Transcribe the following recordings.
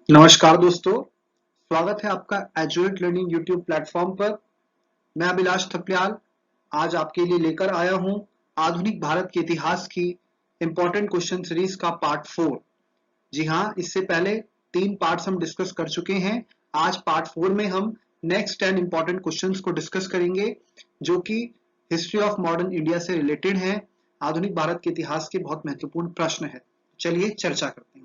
नमस्कार दोस्तों, स्वागत है आपका एजुएट लर्निंग यूट्यूब प्लेटफॉर्म पर। मैं अभिलाष थपलियाल आज आपके लिए लेकर आया हूं आधुनिक भारत के इतिहास की इंपॉर्टेंट क्वेश्चन सीरीज का पार्ट 4। जी हां, इससे पहले 3 पार्ट्स हम डिस्कस कर चुके हैं। आज पार्ट 4 में हम नेक्स्ट 10 इंपॉर्टेंट क्वेश्चंस को डिस्कस करेंगे जो कि हिस्ट्री ऑफ मॉडर्न इंडिया से रिलेटेड हैं। आधुनिक भारत के इतिहास के बहुत महत्वपूर्ण प्रश्न है। चलिए चर्चा करते हैं।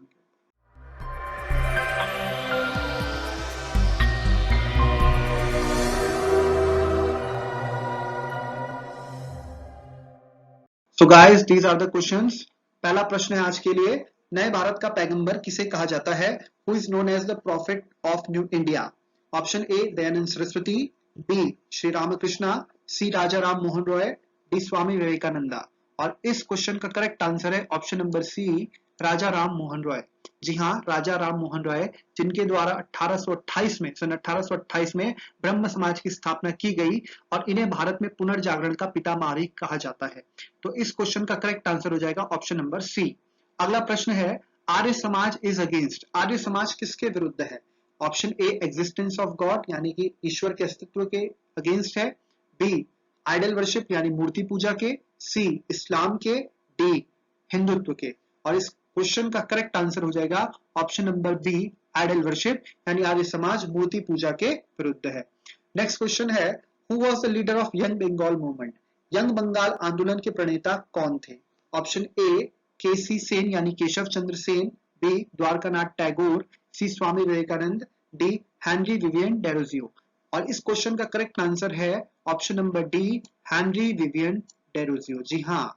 So guys, these are the questions. पहला प्रश्न है आज के लिए, नए भारत का पैगंबर किसे कहा जाता है? Who is known as the prophet of new India? Option A Dayanand Saraswati, B Shri Ramakrishna, C Raja Ram Mohan Roy, D Swami Vivekananda. और इस क्वेश्चन का करेक्ट आंसर है option number C, Raja Ram Mohan Roy. जी हाँ, राजा राम मोहन रॉय, जिनके द्वारा 1828 में सन 1828 में ब्रह्म समाज की स्थापना की गई और इन्हें भारत में पुनर्जागरण का पितामह भी कहा जाता है। तो इस क्वेश्चन का करेक्ट आंसर हो जाएगा ऑप्शन नंबर सी। अगला प्रश्न है, आर्य समाज इज अगेंस्ट। आर्य समाज किसके विरुद्ध है? Option A existence of God यानी कि ईश्वर के अस्तित्व के अगेंस्ट है, बी आइडल वर्शिप यानी मूर्ति पूजा के, सी इस्लाम के, डी हिंदुत्व के। और इस क्वेश्चन का करेक्ट आंसर हो जाएगा option number B idol worship यानी आर्य समाज मूर्ति पूजा के विरुद्ध है। नेक्स्ट क्वेश्चन है, who was the leader of young Bengal movement? Young Bengal आंदोलन के प्रणेता कौन थे? ऑप्शन ए केसी सेन यानी Keshav Chandra Sen, B Dwarkanath Tagore, C Swami Vivekananda, D Henry Vivian Derozio. और इस क्वेश्चन का करेक्ट आंसर है option number D Henry Vivian Derozio. जी हाँ,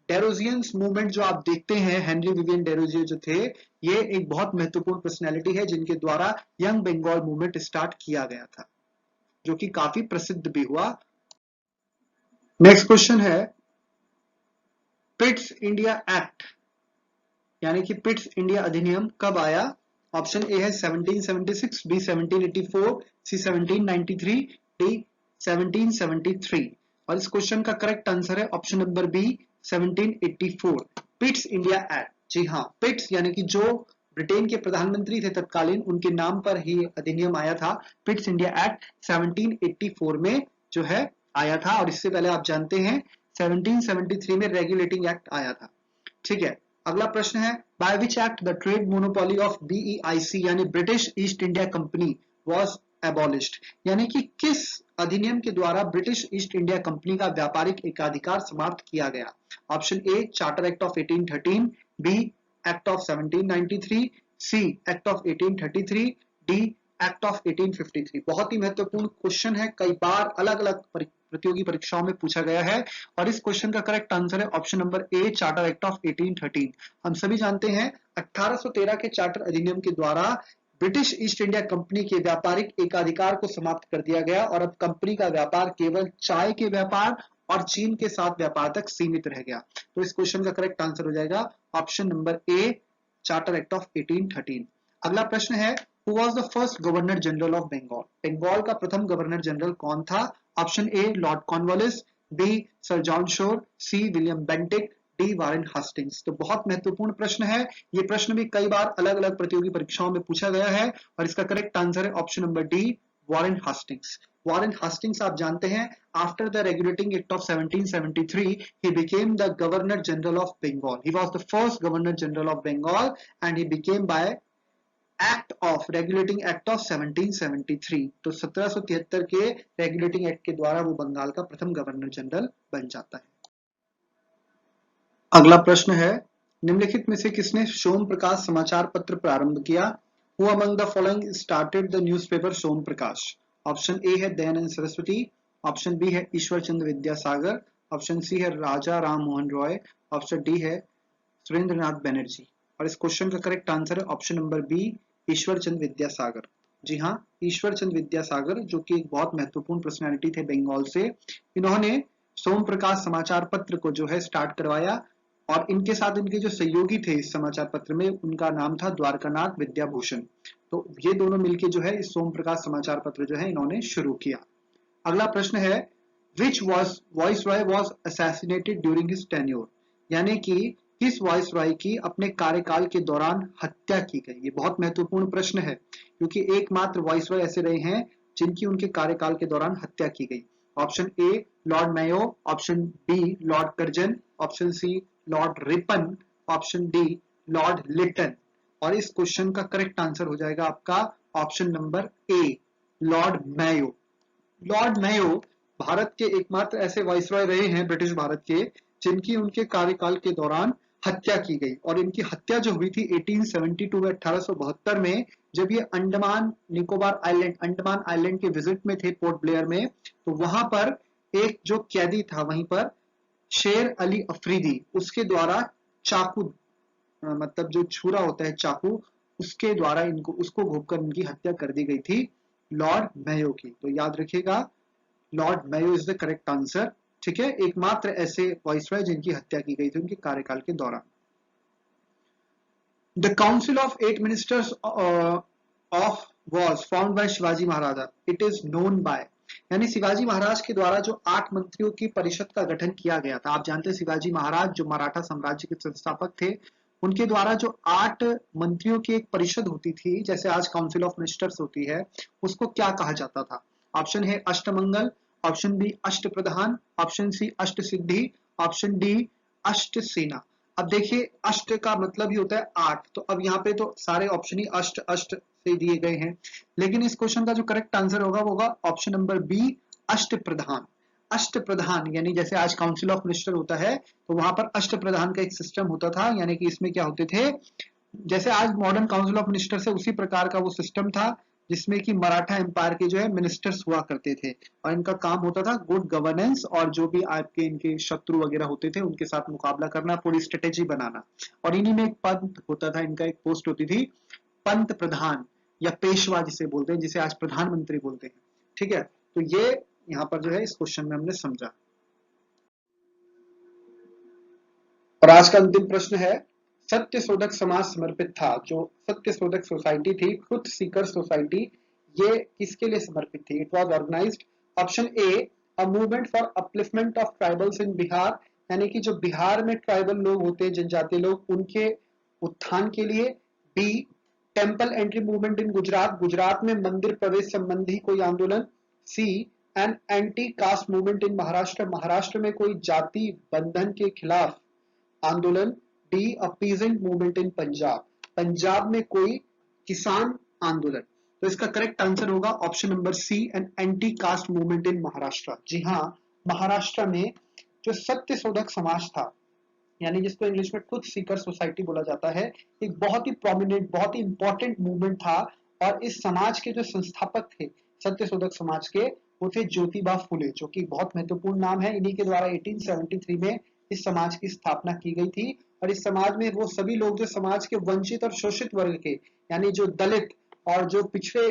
डेरोजियंस मूवमेंट जो आप देखते हैं, हेनरी विवियन डेरोजियो जो थे, ये एक बहुत महत्वपूर्ण पर्सनैलिटी है जिनके द्वारा यंग बंगाल मूवमेंट स्टार्ट किया गया था, जो कि काफी प्रसिद्ध भी हुआ। नेक्स्ट क्वेश्चन है, पिट्स इंडिया एक्ट यानी कि पिट्स इंडिया अधिनियम कब आया? ऑप्शन ए है 1776, बी 1784, सी 1793, डी 1773। और इस क्वेश्चन का करेक्ट आंसर है option number B 1784, Pitt's India act. जी हाँ, पिट्स यानी कि जो ब्रिटेन के प्रधानमंत्री थे तत्कालीन, उनके नाम पर ही अधिनियम आया था। पिट्स इंडिया एक्ट 1784 में जो है आया था, और इससे पहले आप जानते हैं 1773 में रेगुलेटिंग एक्ट आया था। ठीक है, अगला प्रश्न है, by which act the trade monopoly of BEIC यानी British East India company was abolished? यानी कि किस अधिनियम के द्वारा ब्रिटिश ईस्ट इंडिया कंपनी का व्यापारिक एकाधिकार समाप्त किया गया? Option A charter act of 1813, B act of 1793, C act of 1833, D act of 1853। बहुत ही महत्वपूर्ण क्वेश्चन है, कई बार अलग अलग प्रतियोगी परीक्षाओं में पूछा गया है। और इस क्वेश्चन का करेक्ट आंसर है option number A charter act of 1813। हम सभी जानते हैं 1813 के चार्टर अधिनियम के द्वारा ब्रिटिश ईस्ट इंडिया कंपनी के व्यापारिक एकाधिकार को समाप्त कर दिया गया और अब कंपनी का व्यापार केवल चाय के व्यापार और चीन के साथ व्यापार तक सीमित रह गया। तो इस क्वेश्चन का करेक्ट आंसर हो जाएगा option number A charter act of 1813। अगला प्रश्न है, who was the first governor general of Bengal? Bengal का प्रथम गवर्नर जनरल कौन था? Option A lord Cornwallis, B sir John Shore, C William Bentinck, D Warren Hastings. तो बहुत महत्वपूर्ण प्रश्न है, ये प्रश्न भी कई बार अलग अलग प्रतियोगी परीक्षाओं में पूछा गया है और इसका करेक्ट आंसर है option number D Warren Hastings. Warren Hastings आप जानते हैं, after the regulating act of 1773 he became the governor general of bengal. He was the first governor general of bengal and he became by act of regulating act of 1773। तो 1773 के regulating act के द्वारा वो बंगाल का प्रथम governor general बन जाता है। अगला प्रश्न है, निम्नलिखित में से किसने सोम प्रकाश समाचार पत्र प्रारंभ किया? Who among the following started the newspaper Som Prakash? Option A है दयानंद सरस्वती, ऑप्शन बी है ईश्वर चंद्र विद्यासागर, ऑप्शन सी है राजा राम मोहन रॉय, ऑप्शन डी है सुरेंद्रनाथ बनर्जी। और इस क्वेश्चन का करेक्ट आंसर है option number B Ishwar Chandra Vidyasagar. जी हाँ, ईश्वर चंद्र विद्यासागर जो कि एक बहुत महत्वपूर्ण पर्सनालिटी थे बंगाल से, इन्होंने सोम प्रकाश समाचार पत्र को जो है स्टार्ट करवाया और इनके साथ इनके जो सहयोगी थे इस समाचार पत्र में, उनका नाम था द्वारकानाथ विद्याभूषण। तो ये दोनों मिलके जो है इस सोम प्रकाश समाचार पत्र जो है इन्होंने शुरू किया। अगला प्रश्न है, which viceroy was assassinated during his tenure? यानी कि किस वाइसरॉय की अपने कार्यकाल के दौरान हत्या की गई? ये बहुत महत्वपूर्ण प्रश्न है क्योंकि एकमात्र वाइसरॉय ऐसे रहे हैं जिनकी उनके कार्यकाल के दौरान हत्या की गई। Option A lord Mayo, option B lord Curzon, option C lord Ripon, option D lord Lytton. और इस क्वेश्चन का करेक्ट आंसर हो जाएगा आपका option number A lord Mayo. Lord Mayo Bharat के एकमात्र ऐसे वाइसरॉय रहे हैं ब्रिटिश भारत के जिनकी उनके कार्यकाल के दौरान हत्या की गई। और इनकी हत्या जो हुई थी 1872 में 1872 में, जब ये अंडमान निकोबार आइलैंड अंडमान आइलैंड के विजिट में थे पोर्ट ब्लेयर में, तो वहां पर एक जो कैदी था वहीं पर शेर अली अफरीदी, उसके द्वारा चाकू मतलब जो छुरा होता है चाकू, उसके द्वारा इनको उसको घोंपकर इनकी हत्या कर दी गई थी लॉर्ड मेयो की। तो याद रखिएगा Lord Mayo is the correct answer. ठीक है, एकमात्र ऐसे वाइसरॉय जिनकी हत्या की गई थी उनके कार्यकाल के दौरान। The council of 8 ministers of was found by Shivaji Maharaj, it is known by, यानी शिवाजी महाराज के द्वारा जो 8 मंत्रियों की परिषद का गठन किया गया था। आप जानते हैं शिवाजी महाराज जो मराठा साम्राज्य के संस्थापक थे, उनके द्वारा जो 8 मंत्रियों की एक परिषद होती थी, जैसे आज काउंसिल ऑफ मिनिस्टर्स होती है, उसको क्या कहा जाता था? ऑप्शन है अष्टमंगल, ऑप्शन बी अष्ट प्रधान, ऑप्शन सी अष्ट सिद्धि, ऑप्शन डी अष्ट सेना। अब देखिए अष्ट का मतलब ही होता है 8, तो अब यहाँ पे तो सारे ऑप्शन ही अष्ट अष्ट से दिए गए हैं, लेकिन इस क्वेश्चन का जो करेक्ट आंसर होगा वो होगा ऑप्शन नंबर बी अष्ट प्रधान। अष्ट प्रधान यानी जैसे आज काउंसिल ऑफ मिनिस्टर होता है तो वहां पर अष्ट प्रधान का एक सिस्टम होता था, यानी कि इसमें क्या होते थे, जैसे आज मॉडर्न काउंसिल ऑफ मिनिस्टर्स है उसी प्रकार का वो सिस्टम था जिसमें कि मराठा एम्पायर के जो है मिनिस्टर्स हुआ करते थे और इनका काम होता था गुड गवर्नेंस और जो भी आपके इनके शत्रु वगैरह होते थे उनके साथ मुकाबला करना, पूरी स्ट्रेटेजी बनाना। और इन्हीं में एक पद होता था, इनका एक पोस्ट होती थी पंत प्रधान या पेशवा जिसे बोलते हैं, जिसे आज प्रधानमंत्री बोलते हैं। ठीक है, तो ये यहाँ पर जो है इस क्वेश्चन में हमने समझा। और आज का अंतिम प्रश्न है, सत्य शोधक समाज समर्पित था, जो सत्य शोधक सोसाइटी थी, ट्रुथ सीकर सोसाइटी, ये किसके लिए समर्पित थी? It was organised, option A a movement for upliftment of tribals in Bihar, यानी कि जो बिहार में ट्राइबल लोग होते हैं, जनजातीय लोग, उनके उत्थान के लिए। B temple entry movement in Gujarat, Gujarat में मंदिर प्रवेश संबंधी कोई आंदोलन। C an anti caste movement in Maharashtra, Maharashtra में कोई जाति बंधन के खिलाफ आंदोलन। D a peasant movement in Punjab, Punjab में कोई किसान आंदोलन। तो इसका करेक्ट आंसर होगा option number C an anti caste movement in Maharashtra. जी हाँ, महाराष्ट्र में जो सत्य शोधक समाज था, यानी जिसको इंग्लिश में ट्रुथ सीकर सोसाइटी बोला जाता है, एक बहुत ही प्रोमिनेंट बहुत ही इंपॉर्टेंट मूवमेंट था। और इस समाज के जो संस्थापक थे सत्य शोधक समाज के, वो थे ज्योतिबा फुले, जो कि बहुत महत्वपूर्ण नाम है। इन्हीं के द्वारा 1873 में इस समाज की स्थापना की गई थी। और इस समाज में वो सभी लोग जो समाज के वंचित और शोषित वर्ग के, यानी जो दलित और जो पिछड़े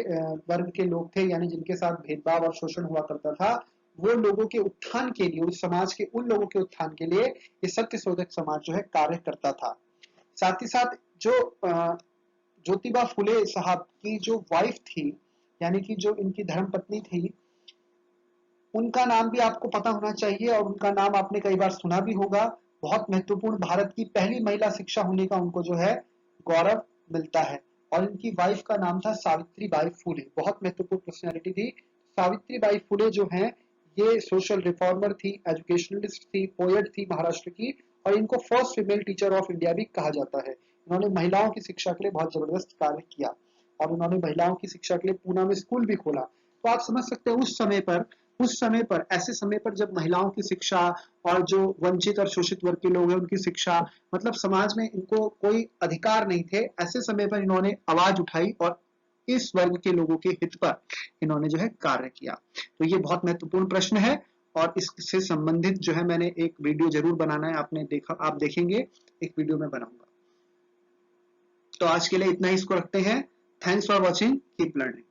वर्ग के लोग थे, यानी जिनके साथ भेदभाव और शोषण हुआ करता था, वो लोगों के उत्थान के लिए, उस समाज के उन लोगों के उत्थान के लिए ये सत्य शोधक समाज जो है कार्य करता था। साथ ही साथ जो ज्योतिबा फुले साहब की जो वाइफ थी, यानी कि जो इनकी धर्मपत्नी थी, उनका नाम भी आपको पता होना चाहिए और उनका नाम आपने कई बार सुना भी होगा। बहुत महत्वपूर्ण, भारत की पहली महिला शिक्षा होने का उनको जो है गौरव मिलता है। और इनकी वाइफ का नाम था सावित्री बाई फुले, बहुत महत्वपूर्ण पर्सनैलिटी थी। सावित्री बाई फुले जो है ये सोशल रिफॉर्मर थी, एजुकेशनलिस्ट थी, पोएट थी महाराष्ट्र की, और इनको first female teacher of India भी कहा जाता है। इन्होंने महिलाओं की शिक्षा के लिए बहुत जबरदस्त कार्य किया और उन्होंने महिलाओं की शिक्षा के लिए पूना में स्कूल भी खोला। तो आप समझ सकते हैं उस समय पर ऐसे समय पर जब महिलाओं की शिक्षा और जो वंचित और शोषित वर्ग के लोग हैं उनकी शिक्षा, मतलब समाज में इनको कोई अधिकार नहीं थे, ऐसे समय पर इन्होंने आवाज उठाई और इस वर्ग के लोगों के हित पर इन्होंने जो है कार्य किया। तो ये बहुत महत्वपूर्ण प्रश्न है और इससे संबंधित जो है मैंने एक वीडियो जरूर बनाना है, आपने देखा, आप देखेंगे, एक वीडियो में बनाऊंगा। तो आज के लिए इतना ही, इसको रखते हैं। Thanks for watching, keep learning.